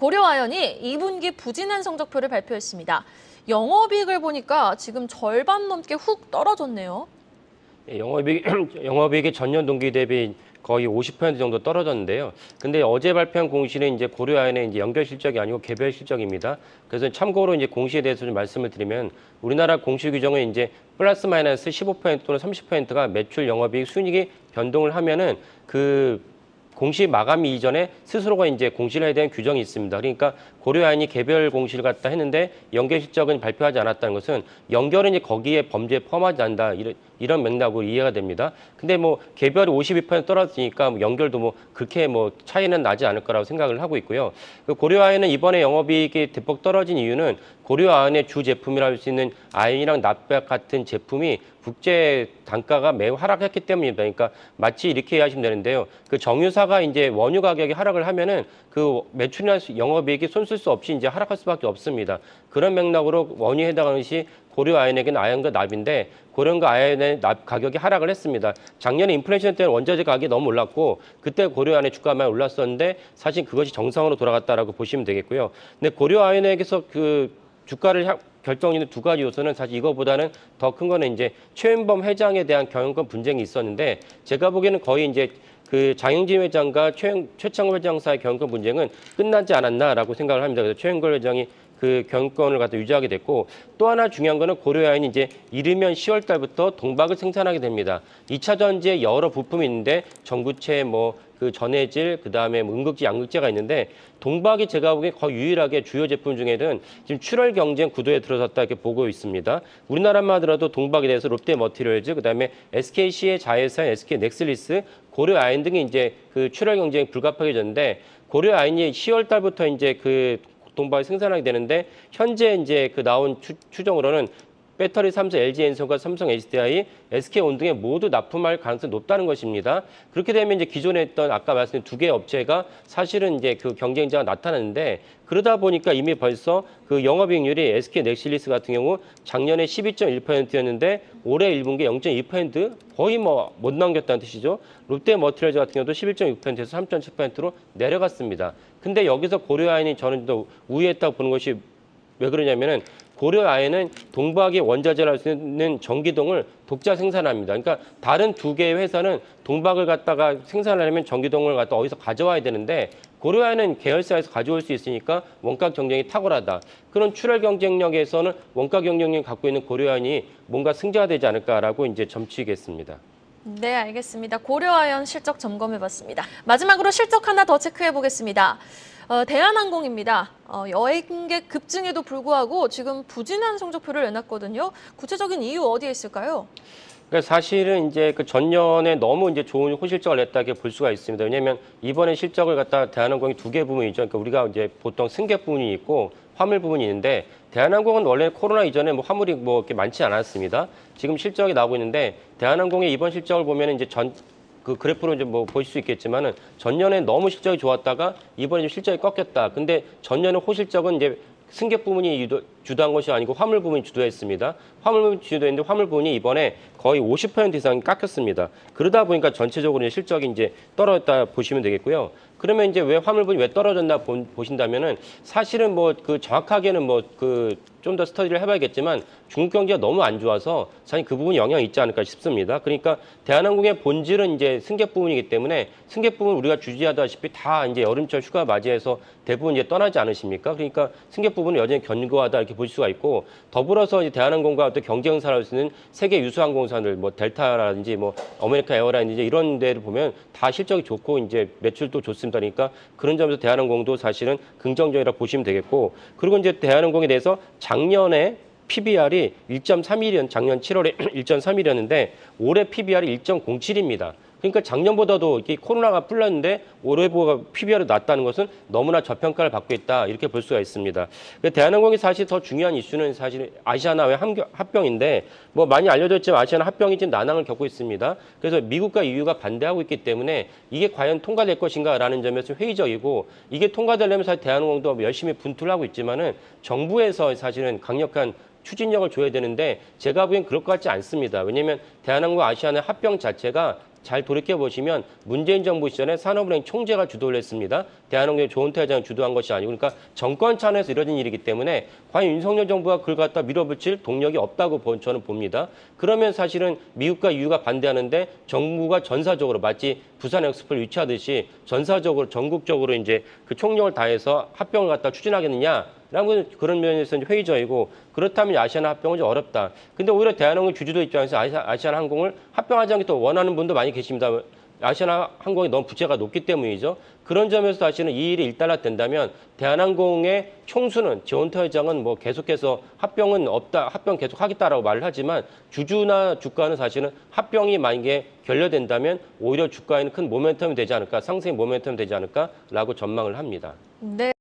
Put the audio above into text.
고려아연이 2분기 부진한 성적표를 발표했습니다. 영업이익을 보니까 지금 절반 넘게 훅 떨어졌네요. 영업이익이 전년 동기 대비 거의 50% 정도 떨어졌는데요. 근데 어제 발표한 공시는 이제 고려아연의 이제 연결 실적이 아니고 개별 실적입니다. 그래서 참고로 이제 공시에 대해서 좀 말씀을 드리면 우리나라 공시 규정은 이제 플러스 마이너스 15% 또는 30%가 매출, 영업이익, 순이익이 변동을 하면은 그 공시 마감이 이전에 스스로가 이제 공시를 해야 되는 규정이 있습니다. 그러니까 고려아연이 개별 공시를 갖다 했는데 연결 실적은 발표하지 않았다는 것은 연결은 이제 거기에 범죄에 포함하지 않는다. 이런 맥락으로 이해가 됩니다. 근데 뭐 개별이 52% 떨어지니까 뭐 연결도 뭐 그렇게 뭐 차이는 나지 않을 거라고 생각을 하고 있고요. 그 고려아연은 이번에 영업이익이 대폭 떨어진 이유는 고려아연의 주 제품이라 할 수 있는 아연이랑 납작 같은 제품이 국제 단가가 매우 하락했기 때문입니다. 그러니까 마치 이렇게 이해하시면 되는데요. 그 정유사가 이제 원유 가격이 하락을 하면은 그 매출이나 영업이익이 손쓸 수 없이 이제 하락할 수밖에 없습니다. 그런 맥락으로 원유에 해당하는 것이 고려아연에게는 아연과 납인데 고려아연과 아연의 납 가격이 하락을 했습니다. 작년에 인플레이션 때는 원자재 가격이 너무 올랐고 그때 고려아연의 주가만 올랐었는데 사실 그것이 정상으로 돌아갔다라고 보시면 되겠고요. 근데 고려아연에게서 그 주가를 결정짓는 두 가지 요소는 사실 이거보다는 더 큰 거는 이제 최윤범 회장에 대한 경영권 분쟁이 있었는데 제가 보기에는 거의 이제 그 장영진 회장과 최창호 회장 사이의 경영권 분쟁은 끝나지 않았나라고 생각을 합니다. 그래서 최영걸 회장이 그 경영권을 갖다 유지하게 됐고 또 하나 중요한 거는 고려아연이 이제 이르면 10월 달부터 동박을 생산하게 됩니다. 2차 전지에 여러 부품이 있는데 전구체 그 전해질 그다음에 음극재, 양극재가 있는데 동박이 제가 보기에 거의 유일하게 주요 제품 중에는 지금 출혈 경쟁 구도에 들어섰다 이렇게 보고 있습니다. 우리나라만 하더라도 동박에 대해서 롯데머티리얼즈 그다음에 SKC의 자회사인 SK넥슬리스, 고려아연 등이 이제 그 출혈 경쟁이 불가피해졌는데 고려아연이 10월 달부터 이제 그 동박을 생산하게 되는데 현재 이제 그 나온 추정으로는 배터리 3사 LG엔솔과 삼성 HDI, SK온 등에 모두 납품할 가능성이 높다는 것입니다. 그렇게 되면 이제 기존에 했던 아까 말씀드린 두 개의 업체가 사실은 이제 그 경쟁자가 나타나는데 그러다 보니까 이미 벌써 그 영업이익률이 SK넥실리스 같은 경우 작년에 12.1%였는데 올해 1분기 0.2% 거의 뭐 못 남겼다는 뜻이죠. 롯데머티리얼즈 같은 경우도 11.6%에서 3.7%로 내려갔습니다. 근데 여기서 고려아연이 저는 또 우위했다고 보는 것이 왜 그러냐면은 고려아연은 동박의 원자재를 할 수 있는 전기동을 독자 생산합니다. 그러니까 다른 두 개의 회사는 동박을 갖다가 생산하려면 전기동을 갖다 어디서 가져와야 되는데 고려아연은 계열사에서 가져올 수 있으니까 원가 경쟁이 탁월하다. 그런 출혈 경쟁력에서는 원가 경쟁력을 갖고 있는 고려아연이 뭔가 승자가 되지 않을까라고 이제 점치겠습니다. 네, 알겠습니다. 고려아연 실적 점검해봤습니다. 마지막으로 실적 하나 더 체크해보겠습니다. 대한항공입니다. 여행객 급증에도 불구하고 지금 부진한 성적표를 내놨거든요. 구체적인 이유 어디에 있을까요? 그러니까 사실은 이제 그 전년에 너무 이제 좋은 호실적을 냈다고 볼 수가 있습니다. 왜냐하면 이번에 실적을 갖다 대한항공이 두 개 부분이죠. 그러니까 우리가 이제 보통 승객 부분이 있고 화물 부분이 있는데 대한항공은 원래 코로나 이전에 뭐 화물이 뭐 이렇게 많지 않았습니다. 지금 실적이 나오고 있는데 대한항공의 이번 실적을 보면 이제 그 그래프로 이제 뭐 보실 수 있겠지만은 전년에 너무 실적이 좋았다가 이번에 좀 실적이 꺾였다. 근데 전년에 호실적은 이제 승객 부분이 주도한 것이 아니고 화물 부분이 주도했습니다. 화물 부분이 주도했는데 화물 부분이 이번에 거의 50% 이상 깎였습니다. 그러다 보니까 전체적으로 실적이 이제 떨어졌다 보시면 되겠고요. 그러면 이제 왜 화물 부분이 왜 떨어졌나 보신다면은 사실은 뭐 그 정확하게는 뭐 그 좀 더 스터디를 해봐야겠지만 중국 경제가 너무 안 좋아서 사실 그 부분이 영향이 있지 않을까 싶습니다. 그러니까 대한항공의 본질은 이제 승객 부분이기 때문에 승객 부분 우리가 주지하다시피 다 이제 여름철 휴가 맞이해서 대부분 이제 떠나지 않으십니까? 그러니까 승객 부분은 여전히 견고하다 이렇게 볼 수가 있고 더불어서 이제 대한항공과 또 경쟁사를 할 수 있는 세계 유수항공사들 뭐 델타라든지 뭐 아메리카 에어라인이제 이런 데를 보면 다 실적이 좋고 이제 매출도 좋습니다. 그러니까 그런 점에서 대한항공도 사실은 긍정적이라 보시면 되겠고 그리고 이제 대한항공에 대해서 작년에 PBR이 1.31이었는데 작년 7월에 1.31이었는데 올해 PBR이 1.07입니다. 그러니까 작년보다도 이게 코로나가 풀렸는데 올해보다 PBR이 낮다는 것은 너무나 저평가를 받고 있다 이렇게 볼 수가 있습니다. 대한항공이 사실 더 중요한 이슈는 사실 아시아나의 합병인데 뭐 많이 알려져 있지만 아시아나 합병이 지금 난항을 겪고 있습니다. 그래서 미국과 EU가 반대하고 있기 때문에 이게 과연 통과될 것인가라는 점에서 회의적이고 이게 통과되려면 사실 대한항공도 열심히 분투를 하고 있지만은 정부에서 사실은 강력한 추진력을 줘야 되는데 제가 보기엔 그럴 것 같지 않습니다. 왜냐하면 대한항공과 아시아나의 합병 자체가 잘 돌이켜보시면 문재인 정부 시절에 산업은행 총재가 주도를 했습니다. 대한항공의 조은태 회장이 주도한 것이 아니고 그러니까 정권 차원에서 이뤄진 일이기 때문에 과연 윤석열 정부가 그걸 갖다 밀어붙일 동력이 없다고 저는 봅니다. 그러면 사실은 미국과 EU가 반대하는데 정부가 전사적으로 마치 부산 엑스포를 유치하듯이 전사적으로 전국적으로 이제 그 총력을 다해서 합병을 갖다 추진하겠느냐라는 그런 면에서 이제 회의적이고 그렇다면 아시아나 합병은 좀 어렵다. 근데 오히려 대한항공 주주도 입장에서 아시아나항공을 합병하지 않게 또 원하는 분도 많이 계십니다. 아시아나항공이 너무 부채가 높기 때문이죠. 그런 점에서 사실은 이 일이 일단락된다면 대한항공의 총수는 조은태 회장은 뭐 계속해서 합병은 없다, 합병 계속 하겠다라고 말을 하지만 주주나 주가는 사실은 합병이 만약에 결렬된다면 오히려 주가에는 큰 모멘텀이 되지 않을까, 상승의 모멘텀이 되지 않을까라고 전망을 합니다. 네.